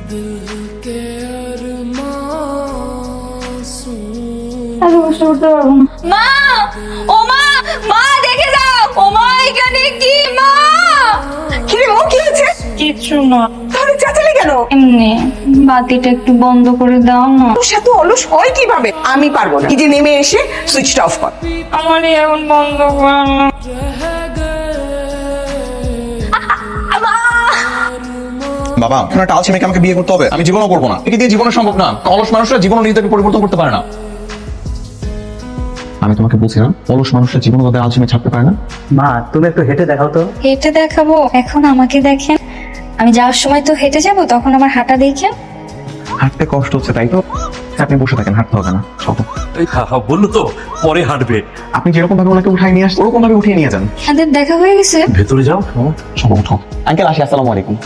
এত কষ্ট করতে পারবো না। মা, ও মা, মা দেখে দাও, ও মা এখানে কি? মা কি রে, ও কি হয়েছে? কিছু না, তাহলে চেঁচালি কেন? এমনি বাতিটা একটু বন্ধ করে দাও না। তোর সাথে অলস হয় কিভাবে? আমি পারবো না। নিজে নেমে এসে সুইচটা অফ কর। আমার এখন বন্ধ করে না। বাবা, আপনার একটা আলসে মেয়েকে আমাকে বিয়ে করতে হবে, আমি জীবনও করবো না। একে দিয়ে জীবনে সম্ভব না। অলস মানুষরা জীবন নিজেকে পরিবর্তন করতে পারে না। আমি তোমাকে বলছি না, অলস মানুষরা জীবন তাদের আলসে মেয়ে ছাড়তে পারে না। মা, তুমি একটু হেঁটে দেখাও তো। হেঁটে দেখাবো? এখন আমাকে দেখেন, আমি যাওয়ার সময় তো হেঁটে যাব, তখন আমার হাঁটা দেখেন। হাঁটতে কষ্ট হচ্ছে তাই তো? আপনি বসে থাকেন, হাঁটতে হবে না। চলো। বললো তো পরে হাঁটবে। আপনি যেরকম ভাবে ওনাকে উঠাই নিয়ে আসছেন ওরকম ভাবে উঠিয়ে নিয়ে যান। আমাদের দেখা হয়ে গেছে। ভেতরে যাও। চলো উঠো। আঙ্কেল আসি, আসসালামু আলাইকুম।